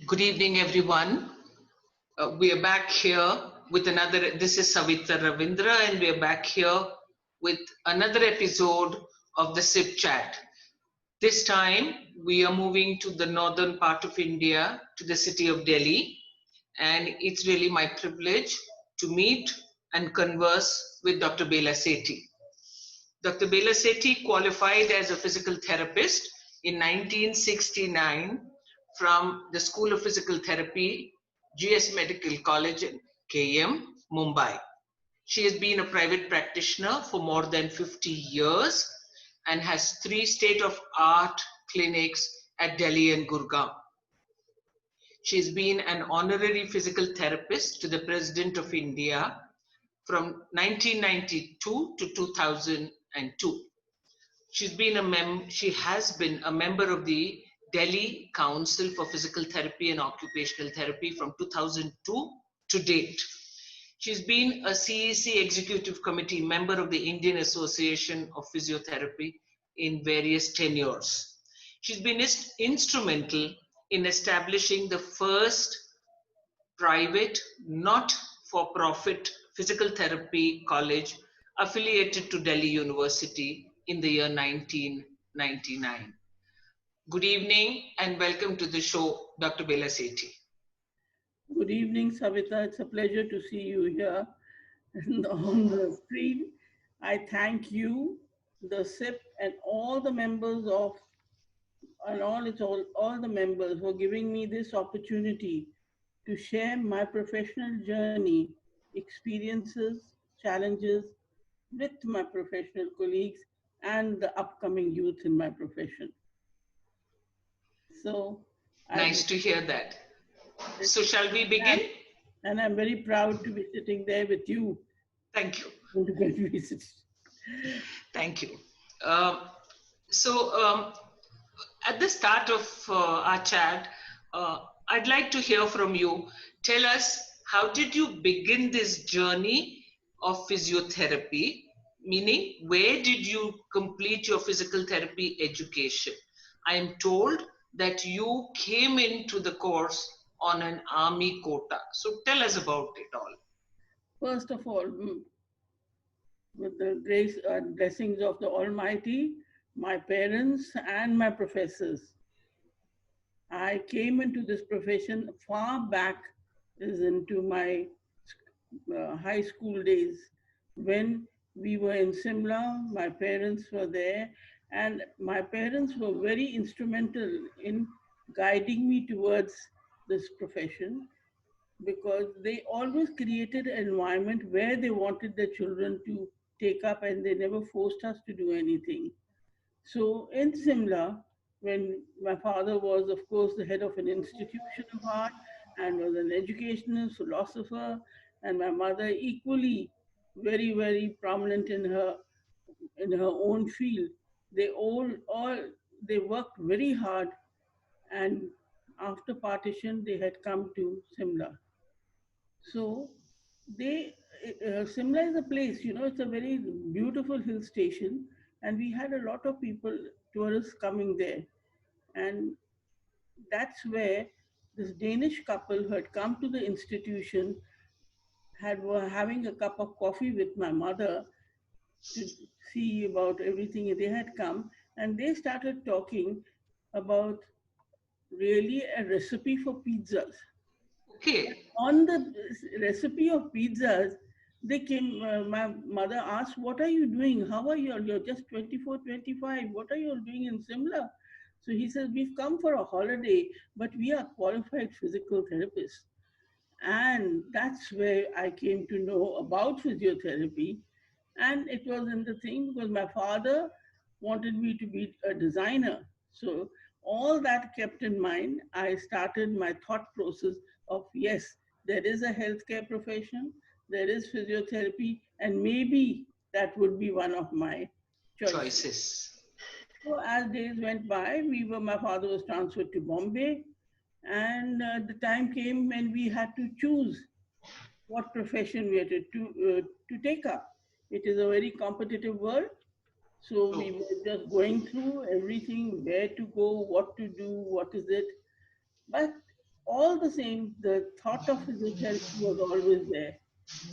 Good evening, everyone. We are back here with another. This is Savitha Ravindra, and we are back here with another episode of the SIPCHAT. This time, we are moving to the northern part of India, to the city of Delhi, and it's really my privilege to meet and converse with Dr. Bela Sethi. Dr. Bela Sethi qualified as a physical therapist in 1969 from the School of Physical Therapy, GS Medical College in KM, Mumbai. She has been a private practitioner for more than 50 years and has 3 state-of-art clinics at Delhi and Gurgaon. She's been an honorary physical therapist to the President of India from 1992 to 2002. She has been a member of the Delhi Council for Physical Therapy and Occupational Therapy from 2002 to date. She's been a CEC Executive Committee member of the Indian Association of Physiotherapy in various tenures. She's been instrumental in establishing the first private, not-for-profit physical therapy college affiliated to Delhi University in the year 1999. Good evening and welcome to the show, Dr. Bela Sethi. Good evening, Savitha. It's a pleasure to see you here on the screen. I thank you, the SIP, and all the members of, and all the members for giving me this opportunity to share my professional journey, experiences, challenges with my professional colleagues and the upcoming youth in my profession. So, Nice to hear that. So shall we begin? And I'm very proud to be sitting there with you. Thank you. Thank you. At the start of our chat, I'd like to hear from you. Tell us, how did you begin this journey of physiotherapy? Meaning, where did you complete your physical therapy education? I am told that you came into the course on an army quota. So tell us about it all. First of all, with the grace and blessings of the Almighty, my parents and my professors, I came into this profession far back is into my high school days when we were in Simla. My parents were there, and my parents were very instrumental in guiding me towards this profession, because they always created an environment where they wanted their children to take up, and they never forced us to do anything. So in Simla, when my father was, of course, the head of an institution of art and was an educationist, philosopher, and my mother equally very, very prominent in her own field. They all they worked very hard, and after partition, they had come to Simla. So Simla is a place, it's a very beautiful hill station, and we had a lot of people, tourists coming there. And that's where this Danish couple who had come to the institution were having a cup of coffee with my mother to see about everything. They had come and they started talking about really a recipe for pizzas. Okay. On the recipe of pizzas, they came, my mother asked, what are you doing? How are you? You're just 24, 25. What are you doing in Simla? So he says, we've come for a holiday, but we are qualified physical therapists. And that's where I came to know about physiotherapy. And it was in the thing because my father wanted me to be a designer. So all that kept in mind, I started my thought process of, yes, there is a healthcare profession, there is physiotherapy, and maybe that would be one of my choices. So as days went by, my father was transferred to Bombay, and the time came when we had to choose what profession we had to take up. It is a very competitive world. So we were just going through everything, where to go, what to do, what is it. But all the same, the thought of physiotherapy was always there.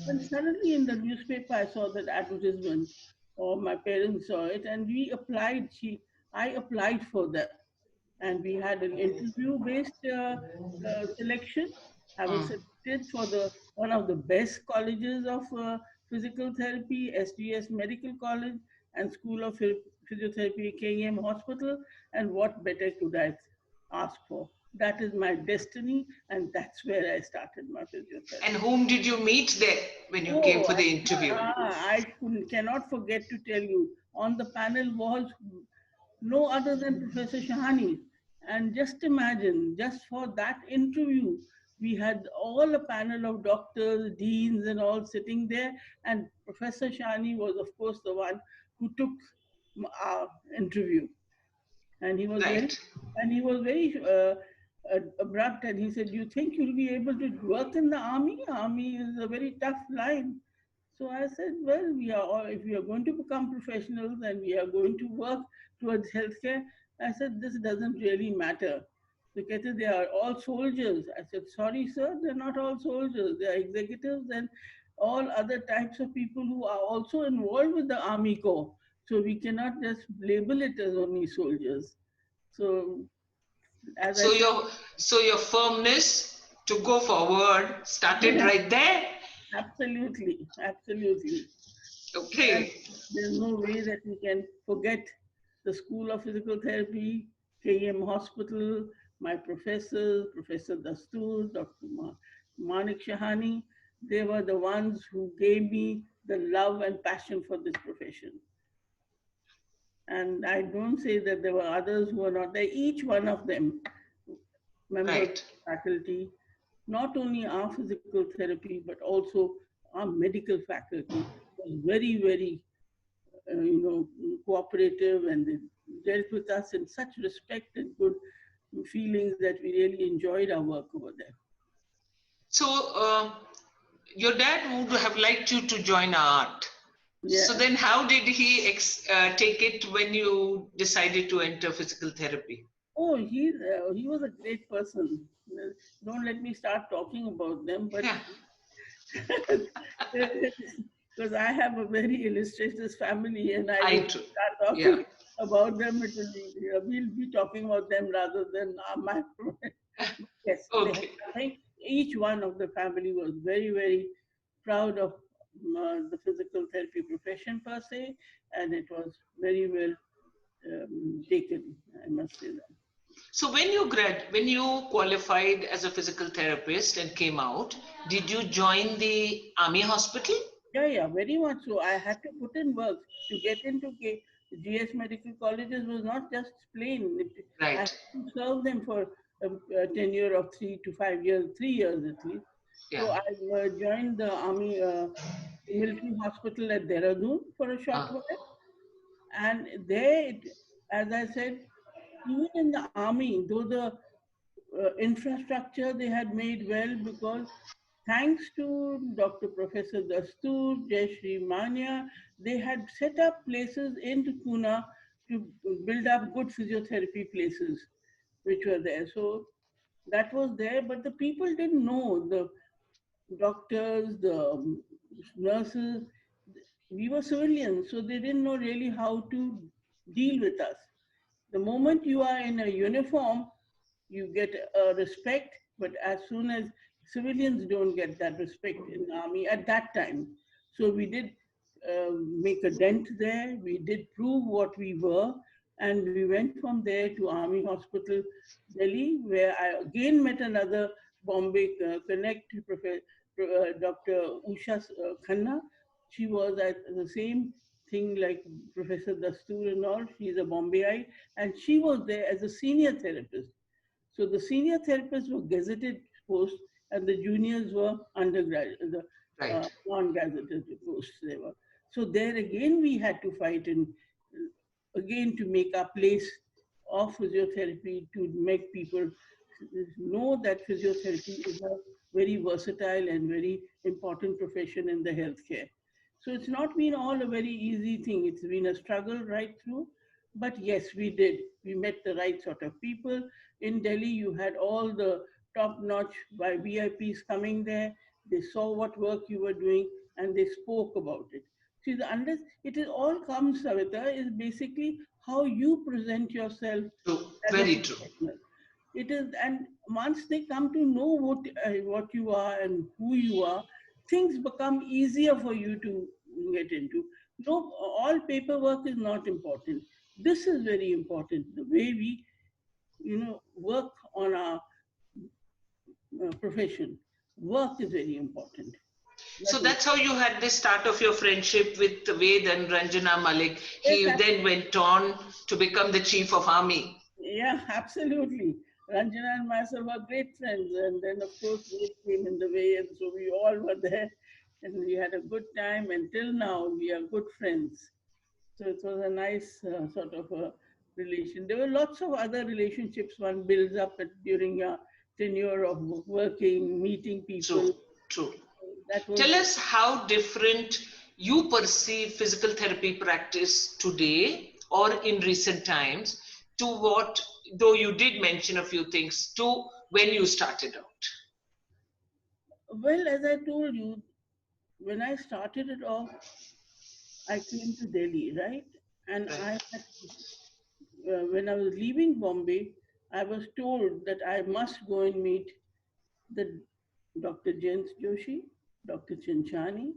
And suddenly in the newspaper, I saw that advertisement, or my parents saw it, and we applied. I applied for that, and we had an interview-based selection. I was Mm. selected for the one of the best colleges of physical therapy, SGS Medical College and School of Physiotherapy, KEM Hospital. And what better could I ask for? That is my destiny, and that's where I started my And physiotherapy. whom did you meet there when you came Oh, for the interview? cannot forget to tell you. On the panel was no other than Professor Shahani. And just imagine, just for that interview, we had all a panel of doctors, deans, and all sitting there. And Professor Shahani was, of course, the one who took our interview. And he was very, Right. abrupt. And he said, "You think you'll be able to work in the army? Army is a very tough line." So I said, well, if we are going to become professionals and we are going to work towards healthcare, I said, this doesn't really matter. Because they are all soldiers. I said, sorry, sir, they're not all soldiers. They are executives and all other types of people who are also involved with the Army Corps. So we cannot just label it as only soldiers. So, as I So said, your firmness to go forward started yeah, right there. absolutely, absolutely. And Okay. there's no way that we can forget the School of Physical Therapy, KM Hospital, my professors, Professor Dastoor, Dr. Manik Shahani. They were the ones who gave me the love and passion for this profession. And I don't say that there were others who were not there. Each one of them, members of Right. the faculty, not only our physical therapy, but also our medical faculty, was very, very cooperative, and they dealt with us in such respect and good feelings that we really enjoyed our work over there. So your dad would have liked you to join art. So Yeah. then how did he take it when you decided to enter physical therapy? Oh, he was a great person. Don't let me start talking about them, but Yeah. because I have a very illustrious family, and I I would too. start Yeah. talking about them. We'll be talking about them rather than my. Yes, they had, Okay. I think each one of the family was very, very proud of the physical therapy profession per se, and it was very well taken. I must say that. So when you qualified as a physical therapist and came out, did you join the army hospital? Yeah, yeah, very much so. I had to put in work to get into GS medical colleges was not just plain. I Right. had to serve them for a tenure of 3 to 5 years, 3 years at least. Yeah. So I joined the army military hospital at Dehradun for a short Uh, while. And there, as I said, even in the army, though the infrastructure they had made well, because thanks to Dr. Professor Dastoor, Jayashri Mania, they had set up places in Pune to build up good physiotherapy places which were there. So that was there, but the people didn't know. The doctors, the nurses, we were civilians, so they didn't know really how to deal with us. The moment you are in a uniform, you get respect, but as soon as civilians don't get that respect in the army at that time. So we did make a dent there. We did prove what we were, and we went from there to Army Hospital, Delhi, where I again met another Bombay Connect, Dr. Usha Khanna. She was at the same thing like Professor Dastoor and all. She's a Bombayite, and she was there as a senior therapist. So the senior therapists were gazetted posts, and the juniors were undergraduate, the right. non-gazetted posts they were. So there again we had to fight, and again to make our place of physiotherapy, to make people know that physiotherapy is a very versatile and very important profession in the healthcare. So it's not been all a very easy thing. It's been a struggle right through. But yes, we did. We met the right sort of people. In Delhi, you had all the top notch by VIPs coming there. They saw what work you were doing and they spoke about it. See, the unless it is all comes, Savita, is basically how you present yourself True. as a Very true. professional. It is, and once they come to know what you are and who you are, things become easier for you to get into. No, all paperwork is not important. This is very important. The way we, work on our profession. Work is very important. So That is, that's how you had the start of your friendship with Ved and Ranjana Malik. yes, He then went on to become the chief of army. yeah, absolutely. Ranjana and myself were great friends, and then of course we came in the way, and so we all were there, and we had a good time. Until now, we are good friends. So it was a nice sort of a relation. There were lots of other relationships one builds up during a tenure of working, meeting True, people. true. That Tell was us how different you perceive physical therapy practice today or in recent times to what, though you did mention a few things, to when you started out. well, as I told you, when I started it off, I came to Delhi, right? And Right, when I was leaving Bombay, I was told that I must go and meet the Dr. Jens Joshi, Dr. Chinchani,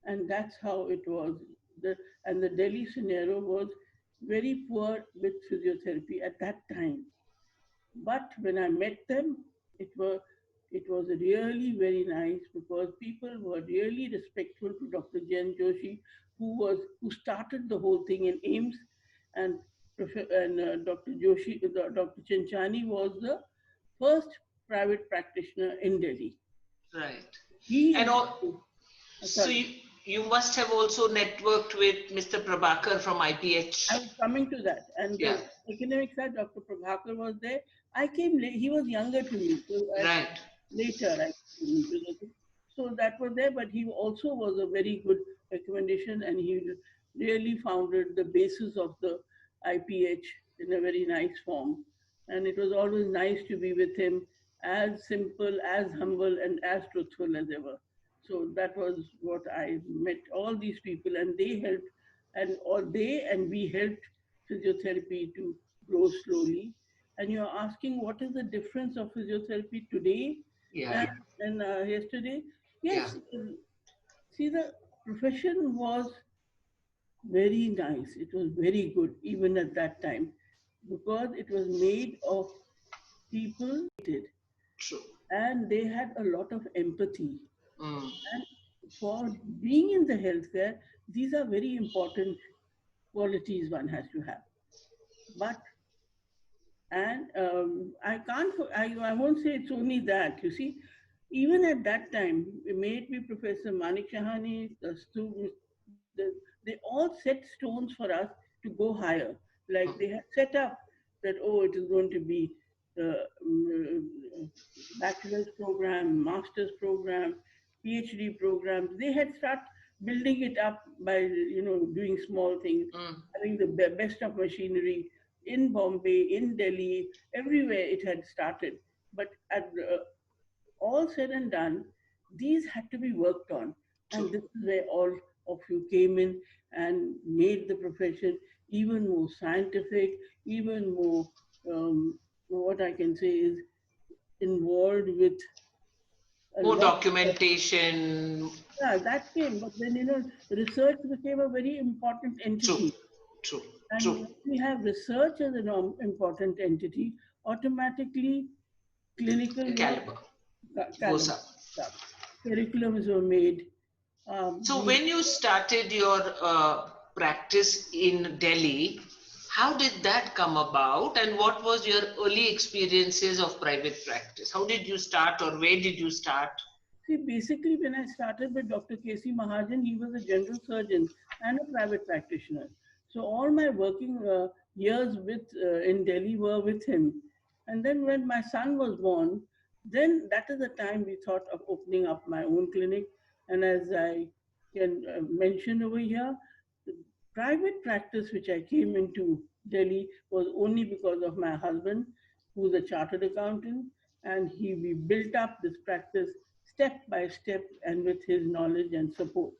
and that's how it was. And the Delhi scenario was very poor with physiotherapy at that time. But when I met them, it was it was really very nice because people were really respectful to Dr. Jen Joshi, who started the whole thing in AIMS, and Dr. Joshi, Dr. Chinchani was the first private practitioner in Delhi. right. He And is all, so sorry. you must have also networked with Mr. Prabhakar from I IPH. was coming to that. And Yeah, the academic side, Dr. Prabhakar was there. I came late. He was younger to me. So right. later I came into the so that was there, but he also was a very good recommendation and he really founded the basis of the IPH in a very nice form. And it was always nice to be with him, as simple, as humble, and as truthful as ever. So that was what I met all these people, and they helped, and all they and we helped physiotherapy to grow slowly. And you're asking what is the difference of physiotherapy today Yeah, and, and yesterday? yeah, Yes, see, the profession was very nice. It was very good even at that time because it was made of people true. and they had a lot of empathy. Mm, And for being in the healthcare, these are very important qualities one has to have. But and I can't, I won't say it's only that. You see, even at that time, may it be Professor Manik Shahani, the students, they all set stones for us to go higher. Like mm. they had set up that, oh, it is going to be bachelor's program, master's program, PhD programs. They had started building it up by, doing small things, Mm. having the best of machinery in Bombay, in Delhi, everywhere it had started. But at all said and done, these had to be worked on. True. And this is where all of you came in and made the profession even more scientific, even more, what I can say is involved with a More lot of, documentation. yeah, that came. But then, research became a very important True, entity. true, And true. when we have research as an important entity, automatically clinical work Caliber goes caliber up. up. Curriculums were made. So We when you started your practice in Delhi, how did that come about and what was your early experiences of private practice? How did you start or where did you start? see basically when I started with Dr. K.C. Mahajan, he was a general surgeon and a private practitioner. So all my working years with in Delhi were with him. And then when my son was born, then that is the time we thought of opening up my own clinic. And as I can mention over here, the private practice which I came into Delhi was only because of my husband, who's a chartered accountant. And we built up this practice step by step and with his knowledge and support.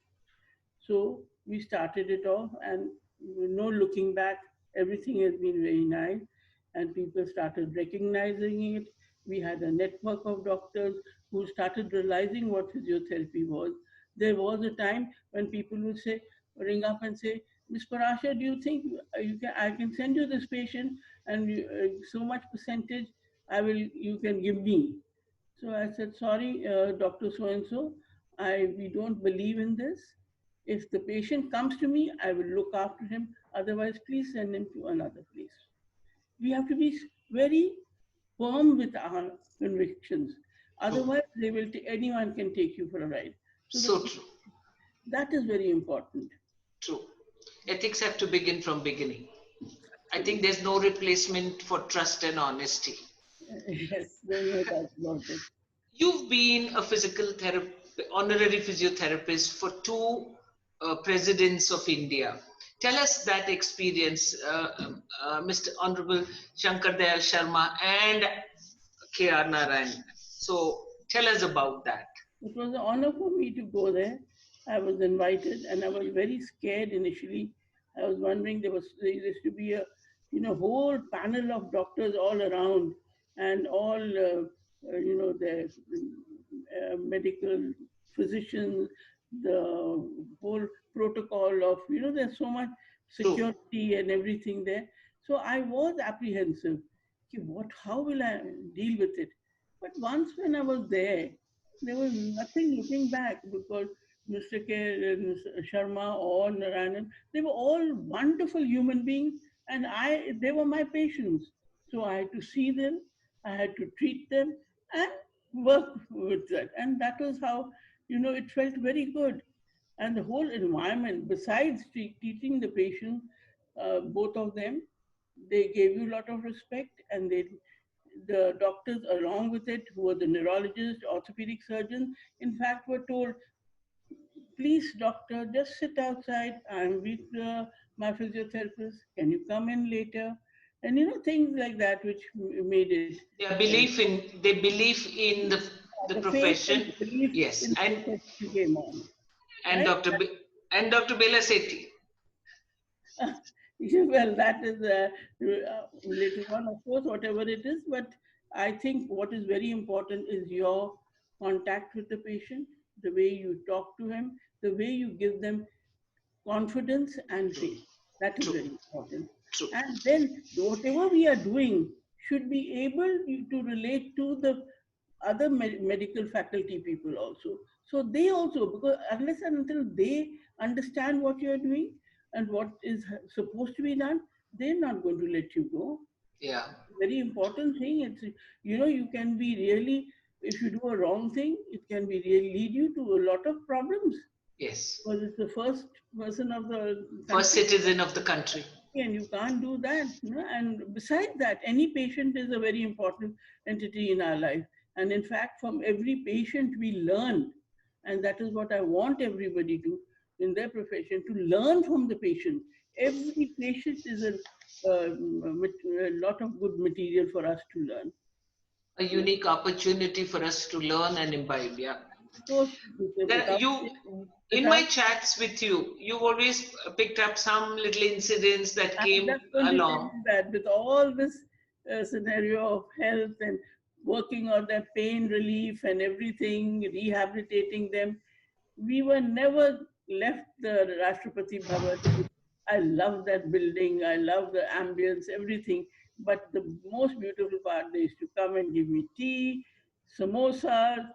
So we started it off, and no looking back, everything has been very nice, and people started recognizing it. We had a network of doctors who started realizing what physiotherapy was. There was a time when people would say, ring up and say, Miss Parasha, do you think I can send you this patient, and so much percentage you can give me? So I said, sorry, Dr. So-and-so, we don't believe in this. If the patient comes to me, I will look after him. Otherwise, please send him to another place. We have to be very firm with our convictions. Otherwise, anyone can take you for a ride. So true. That is very important. True. Ethics have to begin from beginning. I think there's no replacement for trust and honesty. Yes, there's no doubt about it. You've been a honorary physiotherapist for two presidents of India. Tell us that experience, Mr. Honorable Shankar Dayal Sharma and K.R. Narayan. So tell us about that. It was an honor for me to go there. I was invited, and I was very scared initially. I was wondering there used to be a whole panel of doctors all around, and all the medical physicians, the whole protocol of there's so much security and everything there. So I was apprehensive. How will I deal with it? But once when I was there was nothing looking back, because Mr. K. Mr. Sharma or Narayanan, they were all wonderful human beings, and they were my patients. So I had to see them, I had to treat them, and work with that. And that was how, it felt very good. And the whole environment, besides teaching the patient, both of them, they gave you a lot of respect, and the doctors along with it, who were the neurologists, orthopedic surgeons, in fact, were told, please, doctor, just sit outside. I'm with my physiotherapist. Can you come in later? And things like that, which made it. They believe in the profession. Yes, and came on. And right? Dr. Bela Sethi. Well, that is later on, of course, whatever it is. But I think what is very important is your contact with the patient, the way you talk to him, the way you give them confidence and faith. That is very important. True. And then whatever we are doing should be able to relate to the other medical faculty people also. So they also, because unless and until they understand what you are doing and what is supposed to be done, they're not going to let you go. Yeah. Very important thing. It's, you can be really, if you do a wrong thing, it can be really lead you to a lot of problems. Yes. Because it's the first person of the country. First citizen of the country. And you can't do that. And besides that, any patient is a very important entity in our life. And in fact, from every patient we learn. And that is what I want everybody to, in their profession, to learn from the patient. Every patient is a lot of good material for us to learn. A unique opportunity for us to learn and imbibe, yeah. So, in my chats with you, you always picked up some little incidents that came along. That with all this scenario of health and working on their pain relief and everything, rehabilitating them, we were never left the Rashtrapati Bhavan. I love that building. I love the ambience, everything. But the most beautiful part, they used to come and give me tea, samosas,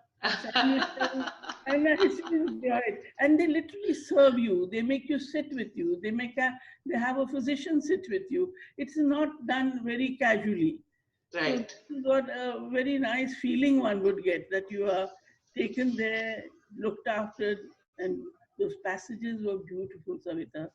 sandwiches, and I used to enjoy it. And they literally serve you. They make you sit with you. They have a physician sit with you. It's not done very casually. Right. So you got a very nice feeling one would get that you are taken there, looked after, and those passages were beautiful, Savita.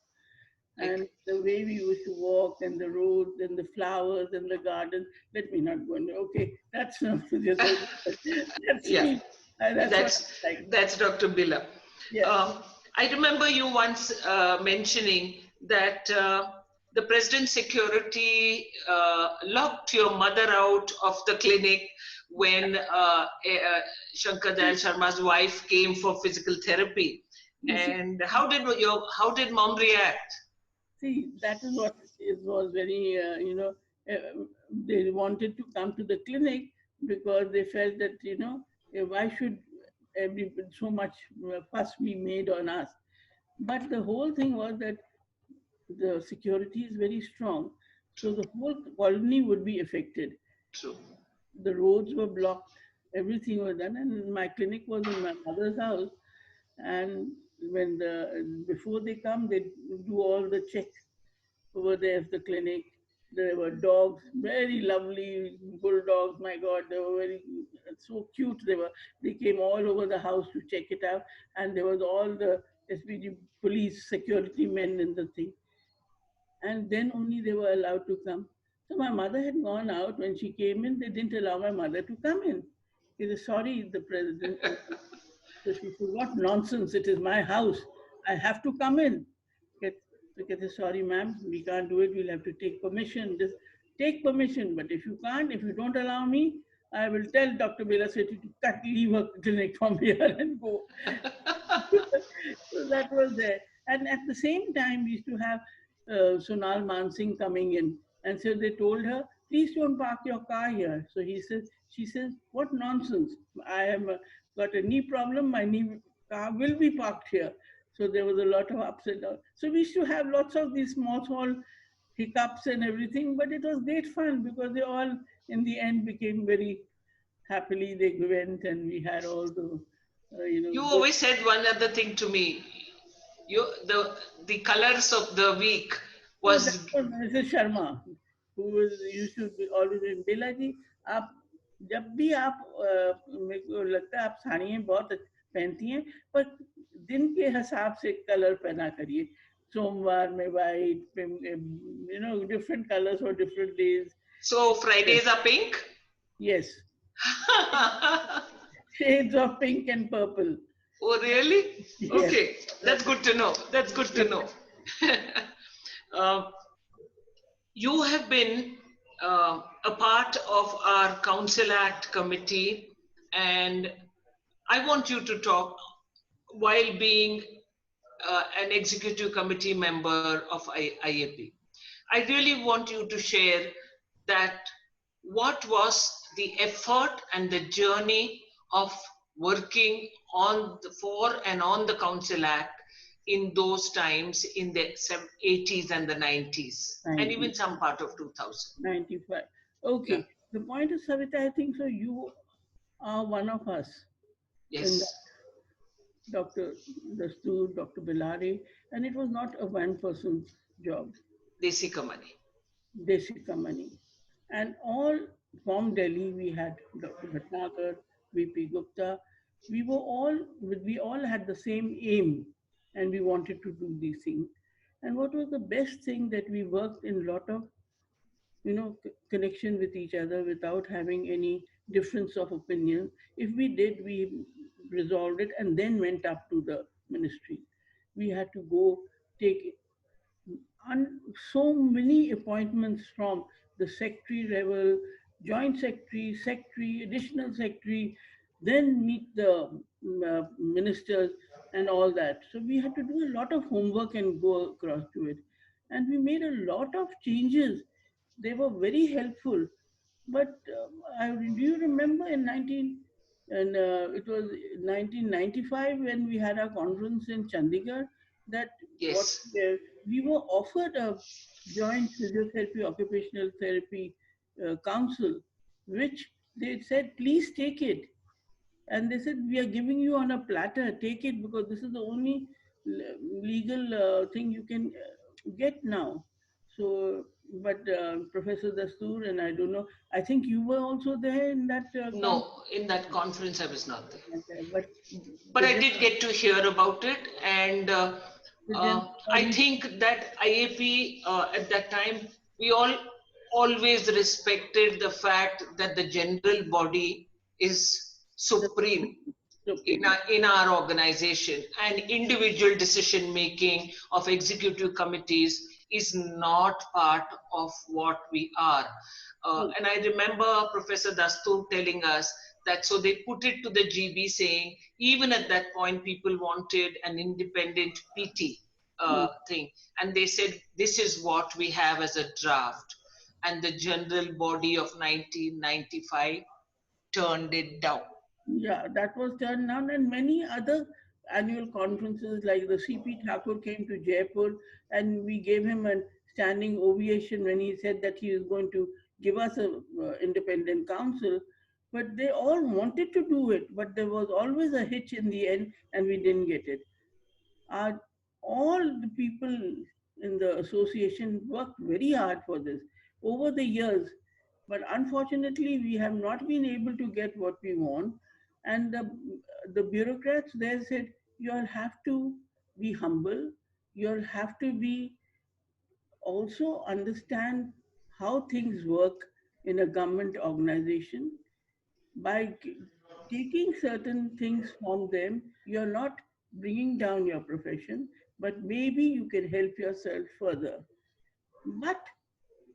And the way we used to walk, and the roads, and the flowers, and the garden. Let me not go into. Okay, that's not that's yeah. me. That's Dr. Bela. Yeah. I remember you once mentioning that the president's security locked your mother out of the clinic when Shankar Dayal Sharma's wife came for physical therapy. And how did mom react? See, that is what it was very, they wanted to come to the clinic because they felt that, why should so much fuss be made on us? But the whole thing was that the security is very strong. So the whole colony would be affected. True. The roads were blocked, everything was done, and my clinic was in my mother's house. And before they come, they do all the check over there at the clinic. There were dogs, very lovely bulldogs. My God, they were so cute. They came all over the house to check it out, and there was all the SPG police security men in the thing. And then only they were allowed to come. So my mother had gone out. When she came in, they didn't allow my mother to come in. She said, sorry, the president. So she said, what nonsense, it is my house. I have to come in. So she said, sorry, ma'am, we can't do it. We'll have to take permission. Just take permission. But if you can't, if you don't allow me, I will tell Dr. Bela Sethi to leave her clinic from here and go. So that was there. And at the same time, we used to have Sonal Mansingh coming in. And so they told her, please don't park your car here. So she says, what nonsense. I have got a knee problem. My knee car will be parked here. So there was a lot of ups and downs. So we used to have lots of these small hiccups and everything, but it was great fun because they all, in the end, became very happily. They went and we had all the, You always said one other thing to me. The colors of the week was. that was Mrs. Sharma, who used to be always in Bela ji, आप जब भी आप मेरे को लगता है आप साड़ियाँ बहुत पहनती हैं पर दिन के हिसाब से कलर पहना करिए सोमवार में white, different colors for different days. So Fridays are pink? Yes. Shades of pink and purple. Oh, really? Yes. Okay, that's good to know. That's good to know. You have been a part of our Council Act committee, and I want you to talk while being an executive committee member of IAP. I really want you to share that what was the effort and the journey of working for and on the Council Act in those times in the 80s and the 90s, and even some part of 2000. 95. Okay. Yeah. The point is, Savita, I think so you are one of us. Yes. Dr. Dastoor, Dr. Bellari, and it was not a one-person job. Desi ka money. Desi ka money. And all from Delhi, we had Dr. Bhatnagar, VP Gupta. We all had the same aim, and we wanted to do these things. And what was the best thing that we worked in a lot of, connection with each other without having any difference of opinion. If we did, we resolved it and then went up to the ministry. We had to go take so many appointments from the secretary level, joint secretary, additional secretary, then meet the ministers and all that. So we had to do a lot of homework and go across to it. And we made a lot of changes. They were very helpful. But do you remember it was 1995 when we had our conference in Chandigarh, that yes. We were offered a joint physiotherapy, occupational therapy council, which they said, please take it. And they said, we are giving you on a platter, take it because this is the only legal thing you can get now. So, but Professor Dastoor, and I don't know, I think you were also there in that No, in that conference I was not there. Okay, but I did get to hear about it, and I think that IAP at that time, we all always respected the fact that the general body is supreme in our organization, and individual decision making of executive committees is not part of what we are. And I remember Professor Dastur telling us that so they put it to the GB saying, even at that point, people wanted an independent PT thing. And they said, this is what we have as a draft. And the general body of 1995 turned it down. Yeah, that was turned down, and many other annual conferences like the CP Thakur came to Jaipur, and we gave him a standing ovation when he said that he was going to give us a independent council. But they all wanted to do it, but there was always a hitch in the end, and we didn't get it. uh, all the people in the association worked very hard for this over the years, but unfortunately, we have not been able to get what we want. And the bureaucrats there said, you'll have to be humble, you'll have to be also understand how things work in a government organization. By taking certain things from them, you're not bringing down your profession, but maybe you can help yourself further. But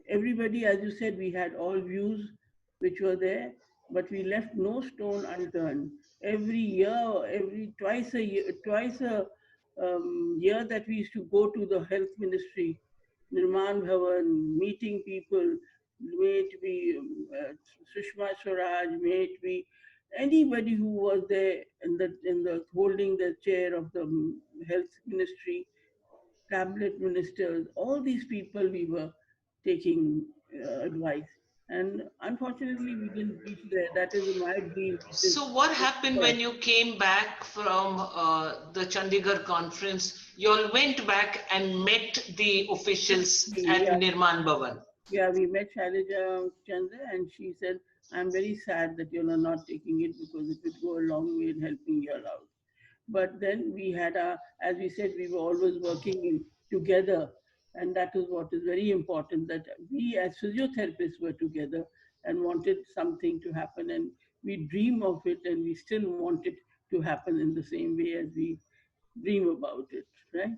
everybody, as you said, we had all views which were there, but we left no stone unturned. Every year, every twice a year, twice a year that we used to go to the health ministry, Nirman Bhavan, meeting people, may it be Sushma Swaraj, may it be anybody who was there in the holding the chair of the health ministry, cabinet ministers, all these people we were taking advice. And unfortunately, we didn't reach there. That is my dream. It is So what happened when you came back from the Chandigarh conference? You all went back and met the officials at yeah, Nirman Bhavan. yeah, we met Shailaja Chandra, and she said, I'm very sad that you're not taking it because it would go a long way in helping your out. But then we had as we said, we were always working together, and that is what is very important, that we as physiotherapists were together and wanted something to happen, and we dream of it, and we still want it to happen in the same way as we dream about it, right?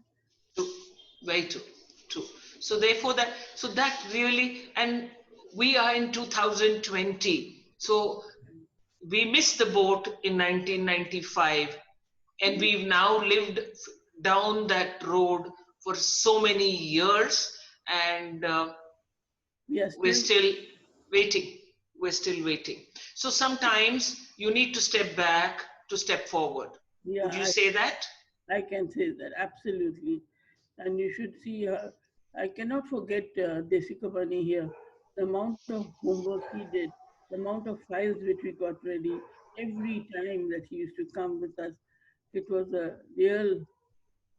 True, very true, true. So therefore so that really, and we are in 2020. So we missed the boat in 1995, and we've now lived down that road for so many years, and We are we're still, still waiting. We're still waiting. So sometimes you need to step back to step forward. Would you yeah, say that? I can say that absolutely. And you should see her. I cannot forget Desika Bani here. The amount of homework he did, the amount of files which we got ready every time that he used to come with us. It was a real,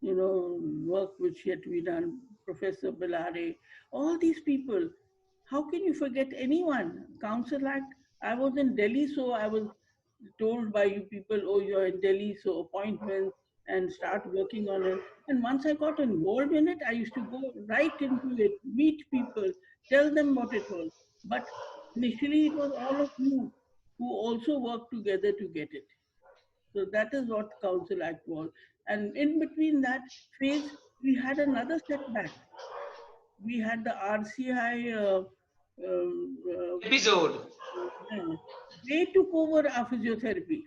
work which had to be done. Professor Belare, all these people. How can you forget anyone? Council Act. I was in Delhi, so I was told by you people, oh, you're in Delhi, so appointments and start working on it. And once I got involved in it, I used to go right into it, meet people, tell them what it was. But initially, it was all of you who also worked together to get it. So that is what Council Act was. And in between that phase, we had another setback. We had the RCI Episode. yeah. They took over our physiotherapy.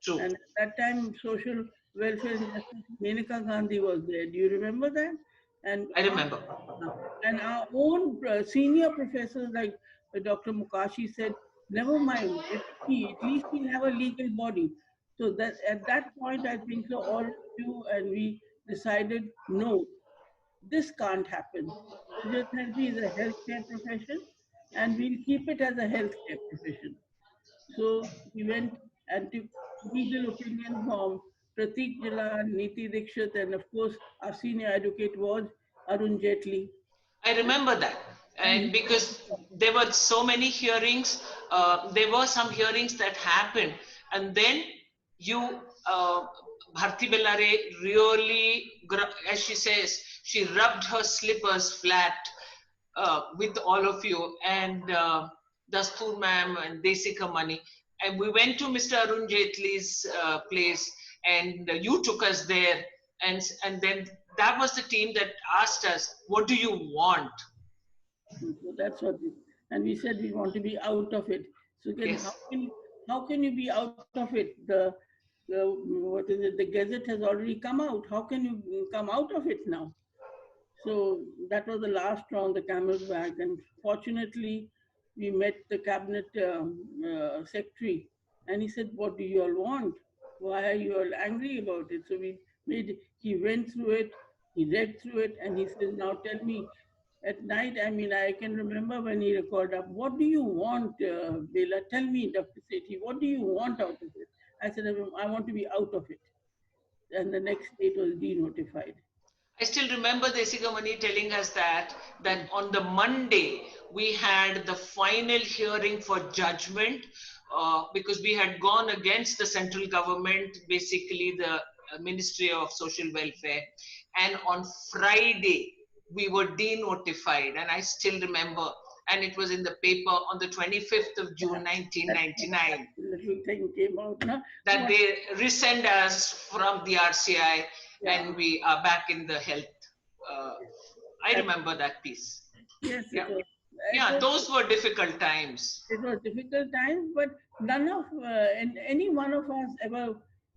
True. And at that time, social welfare and justice, Menaka Gandhi was there. Do you remember that? And I remember. our own senior professors like Dr. Mukashi said, never mind, let it be. At least we'll have a legal body. So that at that point, I think so all of you and we decided, no, this can't happen. Physiotherapy is a healthcare profession, and we'll keep it as a healthcare profession. So we went and took legal opinion from Pratik Jalan, Niti Dikshit, and of course, our senior advocate was Arun Jaitley. I remember that. And And because there were so many hearings, there were some hearings that happened. And then you, Bharti Bellare really, as she says, she rubbed her slippers flat with all of you, and Dastur ma'am and Desika Mani. And we went to Mr. Arun Jaitley's place, and you took us there. And then that was the team that asked us, what do you want? So that's what it, and we said we want to be out of it. So again, Yes, how can you be out of it? The what is it? The Gazette has already come out. How can you come out of it now? So that was the last straw on the camel's back. And fortunately, we met the cabinet secretary, and he said, "What do you all want? Why are you all angry about it?" So we made. He went through it, he read through it, and he says, "Now tell me." At night, I mean, I can remember when he recorded up, "What do you want, Bela? Tell me, Dr. Sethi, what do you want out of it?" I said, "I want to be out of it." And the next day it was denotified. I still remember Desikamani telling us that on the Monday we had the final hearing for judgment because we had gone against the central government, basically the Ministry of Social Welfare, and on Friday we were denotified, and I still remember, and it was in the paper on the 25th of June That 1999 little thing came out. No? that they resend us from the RCI Yeah. and we are back in the health. Uh, I That, remember that piece. yes, Yeah, it yeah, was those were difficult times. it was difficult times, but none of and any one of us ever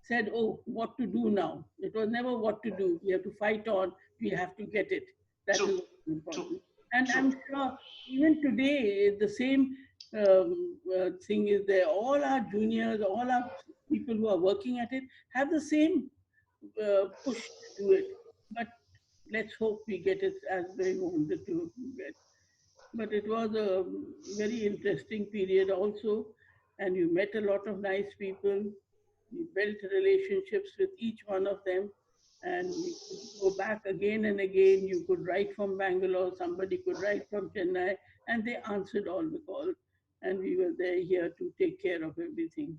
said, "Oh, what to do now?" It was never what to do. We have to fight on. We have to get it. That True, is true, important. And true. I'm sure even today the same thing is there. All our juniors, all our people who are working at it have the same push to do it. But let's hope we get it as they wanted to get. But it was a very interesting period also, and you met a lot of nice people. You built relationships with each one of them, and we could go back again and again. You could write from Bangalore, somebody could write from Chennai, and they answered all the calls, and we were there here to take care of everything.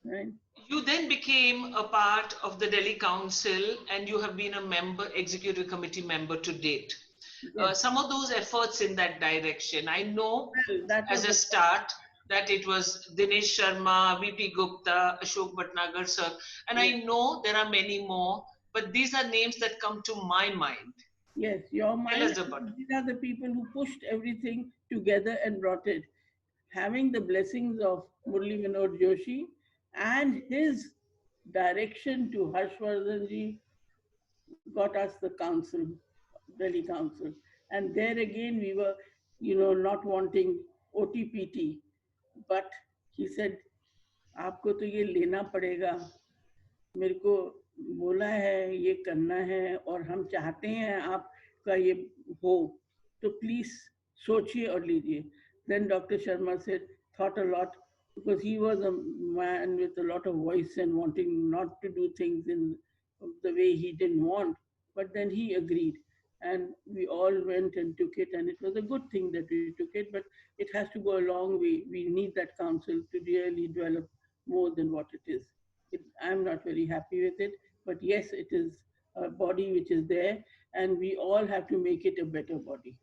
Right? You then became a part of the Delhi Council and you have been a member, executive committee member to date. Yes. Some of those efforts in that direction, I know Well, that as was a the start that it was Dinesh Sharma, VP Gupta, Ashok Bhatnagar sir, and I yes. know there are many more, but these are names that come to my mind. Yes, your Tell mind. us about it. These are the people who pushed everything together and brought it. Having the blessings of Murli Vinod Joshi and his direction to Harshvardhanji got us the council, Delhi Council. And there again, we were, not wanting OTPT. But he said, आपको तो ये लेना पड़ेगा, मेरे को बोला है ये करना है और हम चाहते हैं आपका ये हो, तो प्लीज सोचिए और लीजिए. Then Dr. Sharma said, thought a lot, because he was a man with a lot of voice and wanting not to do things in the way he didn't want, but then he agreed, and we all went and took it, and it was a good thing that we took it, but it has to go a long way. We need that council to really develop more than what it is. I'm not very happy with it, but yes, it is a body which is there, and we all have to make it a better body.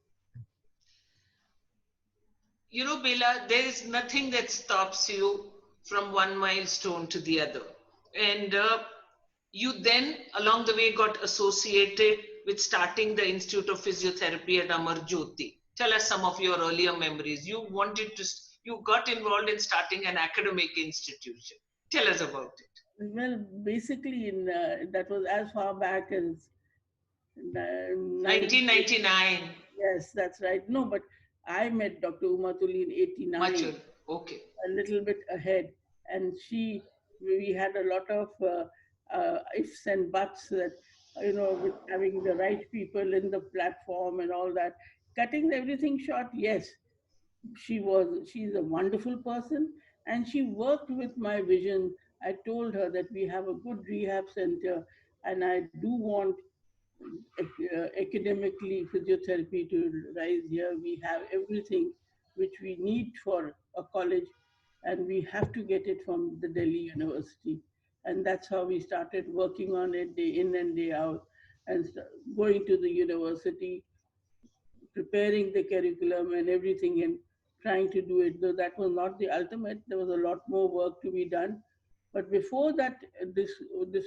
You know, Bela, there is nothing that stops you from one milestone to the other. And you then, along the way, got associated with starting the Institute of Physiotherapy at Amar Jyoti. Tell us some of your earlier memories. You got involved in starting an academic institution. Tell us about it. Well, basically, that was as far back as 1980. 1999. Yes, that's right. No, but I met Dr. Umatuli in Much. 89, Okay. a little bit ahead, and we had a lot of ifs and buts that, with having the right people in the platform and all that. Cutting everything short, yes, she's a wonderful person, and she worked with my vision. I told her that we have a good rehab center, and I do want academically physiotherapy to rise here. We have everything which we need for a college, and we have to get it from the Delhi University. And that's how we started working on it day in and day out, and going to the university, preparing the curriculum and everything, and trying to do it. Though that was not the ultimate, there was a lot more work to be done. But before that, this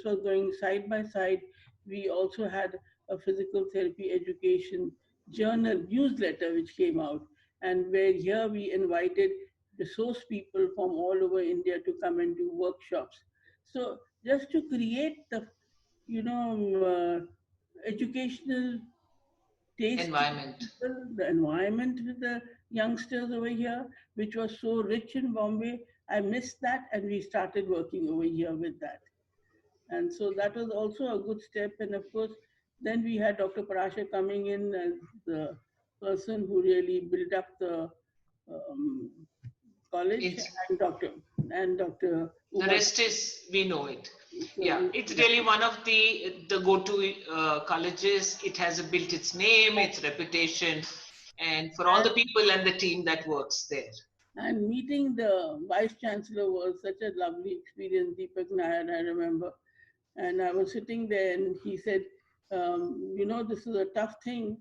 was going side by side. We also had a physical therapy education journal newsletter which came out, and where here we invited resource people from all over India to come and do workshops. So just to create the, you know, educational taste to Environment. people, the environment with the youngsters over here, which was so rich in Bombay. I missed that, and we started working over here with that. And so that was also a good step. And of course, then we had Dr. Parashar coming in as the person who really built up the um, college, It's, and Dr. the Uma. rest is, we know it. So Yeah, it's really one of the go-to colleges. It has built its name, its reputation, and for all the people and the team that works there. and meeting the vice chancellor was such a lovely experience, Deepak Nair, I remember. And I was sitting there, and he said, this is a tough thing.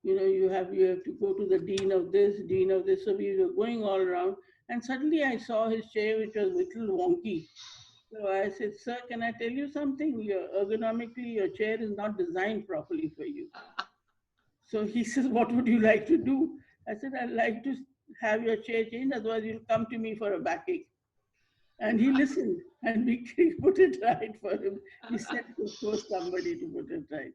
You have to go to the dean of this, dean of this. So we were going all around, and suddenly I saw his chair, which was a little wonky. So I said, "Sir, can I tell you something? Ergonomically, your chair is not designed properly for you." So he says, "What would you like to do?" I said, "I'd like to have your chair changed, otherwise you'll come to me for a backache." And he listened, and we put it right for him. We sent, of course, somebody to put it right.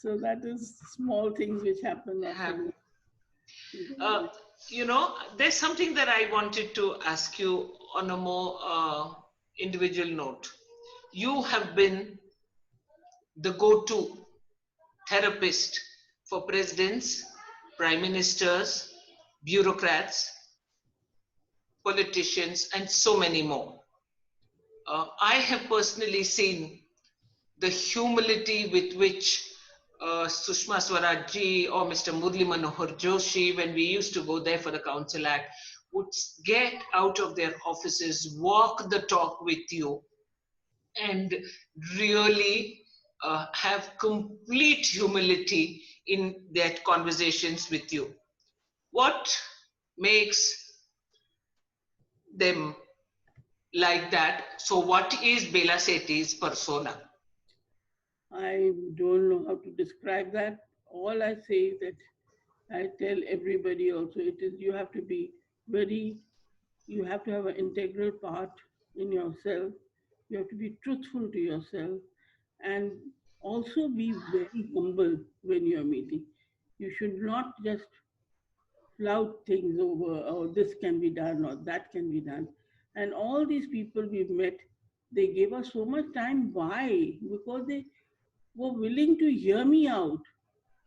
So that is small things which happen often. Uh, there's something that I wanted to ask you on a more individual note. You have been the go-to therapist for presidents, prime ministers, bureaucrats, politicians, and so many more. I have personally seen the humility with which Sushma Swaraj or Mr. Murli Manohar Joshi, when we used to go there for the Council Act, would get out of their offices, walk the talk with you, and really have complete humility in their conversations with you. What makes them like that? So what is Bela Sethi's persona? I don't know how to describe that. All I say is that I tell everybody also, it is you have to be you have to have an integral part in yourself. You have to be truthful to yourself, and also be very humble when you're meeting. You should not just flout things over, or this can be done or that can be done. And all these people we've met, they gave us so much time. Why? Because they were willing to hear me out.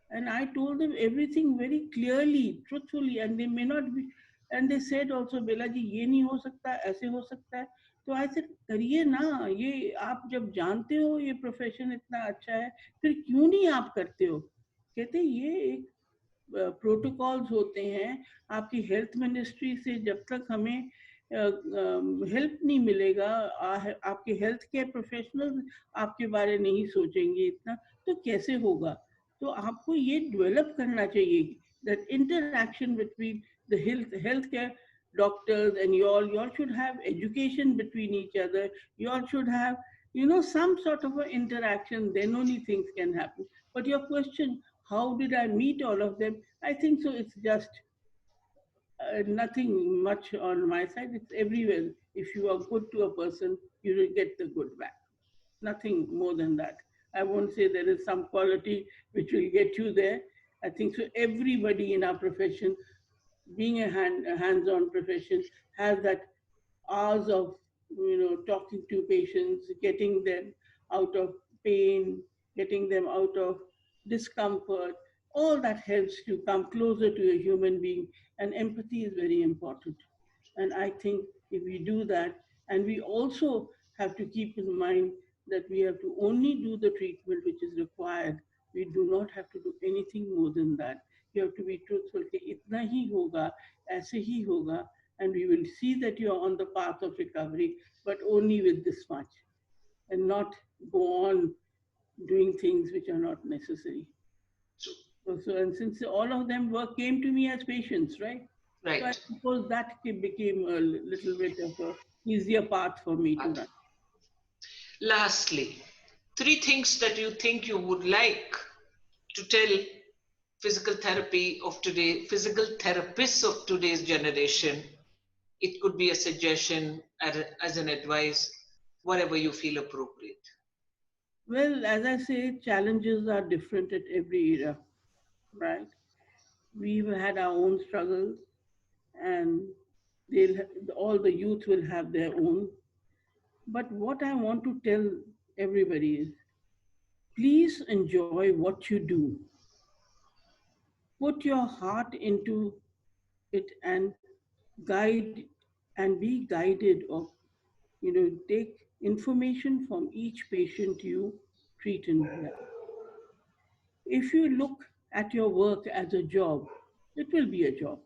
And I told them everything very clearly, truthfully, and they may not be. And they said also, बेला जी ये नहीं हो सकता, ऐसे हो सकता है. तो I said, करिए ना, ये आप जब जानते हो ये प्रोफेशन इतना अच्छा है, फिर क्यों नहीं आप करते हो? कहते ये एक प्रोटोकॉल्स होते हैं. आपकी हेल्थ मिनिस्ट्री से जब तक हमें हेल्प नहीं मिलेगा, आपके हेल्थ केयर प्रोफेशनल्स आपके बारे नहीं सोचेंगे इतना, तो कैसे होगा? तो आपको ये डेवलप करना चाहिए, that interaction between the healthcare doctors and you all should have education between each other. You all should have, some sort of an interaction. Then only things can happen. But your question, how did I meet all of them? I think so. It's just nothing much on my side. It's everywhere. If you are good to a person, you will get the good back. Nothing more than that. I won't say there is some quality which will get you there. I think so. Everybody in our profession, being a hands-on profession, has that hours of talking to patients, getting them out of pain, getting them out of discomfort. All that helps to come closer to a human being, and empathy is very important. And I think if we do that, and we also have to keep in mind that we have to only do the treatment which is required. We do not have to do anything more than that. You have to be truthful. कि इतना ही होगा, ऐसे ही होगा, and we will see that you are on the path of recovery, but only with this much, and not go on doing things which are not necessary. So, and since all of them came to me as patients, right? Right. So I suppose that became a little bit of a easier path for me to run. Lastly, 3 things that you think you would like to tell physical therapists of today's generation, it could be a suggestion as an advice, whatever you feel appropriate. Well, as I say, challenges are different at every era, right? We've had our own struggles, and they'll all the youth will have their own. But what I want to tell everybody is, please enjoy what you do. Put your heart into it and guide and be guided, or take information from each patient you treat in life. If you look at your work as a job, it will be a job.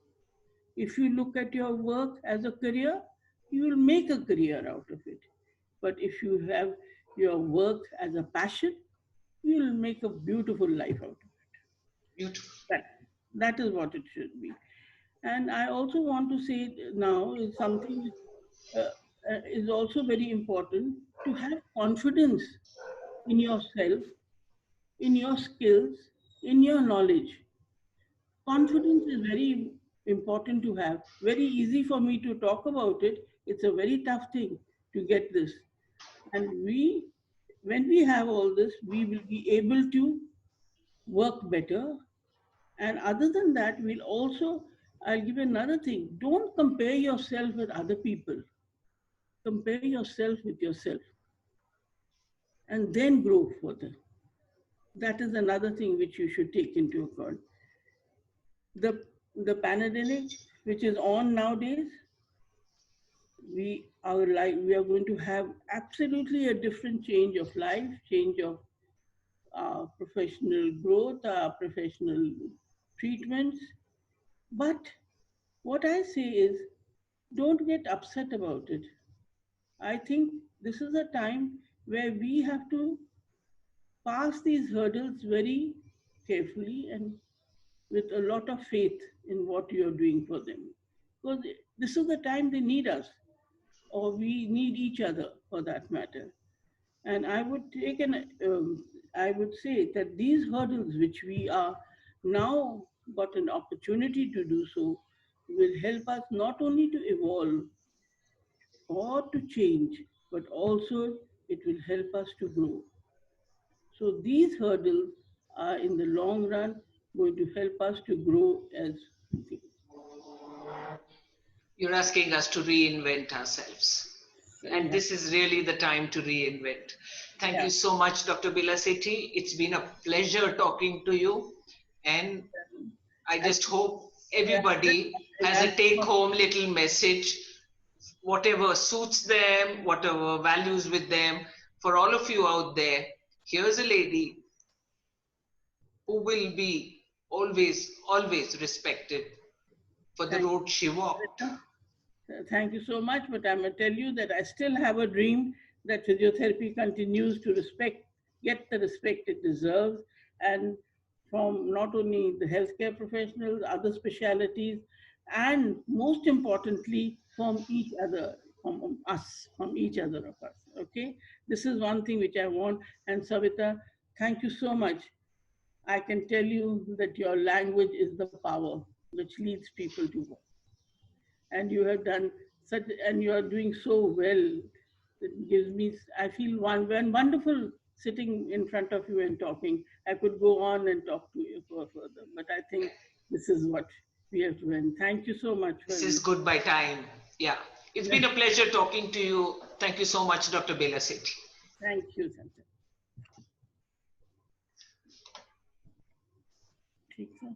If you look at your work as a career, you will make a career out of it. But if you have your work as a passion, you will make a beautiful life out of it. Beautiful. That is what it should be. And I also want to say now is something which is also very important, to have confidence in yourself, in your skills, in your knowledge. Confidence is very important to have. Very easy for me to talk about it. It's a very tough thing to get this. And when we have all this, we will be able to work better. And other than that, I'll give you another thing. Don't compare yourself with other people. Compare yourself with yourself and then grow further. That is another thing which you should take into account. The pandemic which is on nowadays, we are going to have absolutely a different change of life, change of professional growth, professional treatments. But what I say is, don't get upset about it. I think this is a time where we have to pass these hurdles very carefully and with a lot of faith in what you're doing for them. Because this is the time they need us, or we need each other for that matter. And I would say that these hurdles, which we are now got an opportunity to do so, will help us not only to evolve or to change, but also it will help us to grow. So these hurdles are in the long run going to help us to grow as people. You're asking us to reinvent ourselves. So, And yeah, this is really the time to reinvent. Thank yeah. you so much, Dr. Bela Sethi. It's been a pleasure talking to you. And I I, just hope yeah, everybody has a take home little message, whatever suits them, whatever values with them. For all of you out there, here's a lady who will be always respected for the thank road she walked. you. Thank you so much, but I'm going to tell you that I still have a dream that physiotherapy continues to get the respect it deserves, and from not only the healthcare professionals, other specialities, and most importantly, from each other, from us, from each other of us. Okay, this is one thing which I want. And Savita, thank you so much. I can tell you that your language is the power which leads people to work, and you have done such, and you are doing so well. It gives me, I feel wonderful sitting in front of you and talking. I could go on and talk to you further, but I think this is what we have to end. Thank you so much for This is this. goodbye time. Yeah. It's been a pleasure talking to you. Thank you so much, Dr. Bela Sethi. Thank you, Santa. ठीक है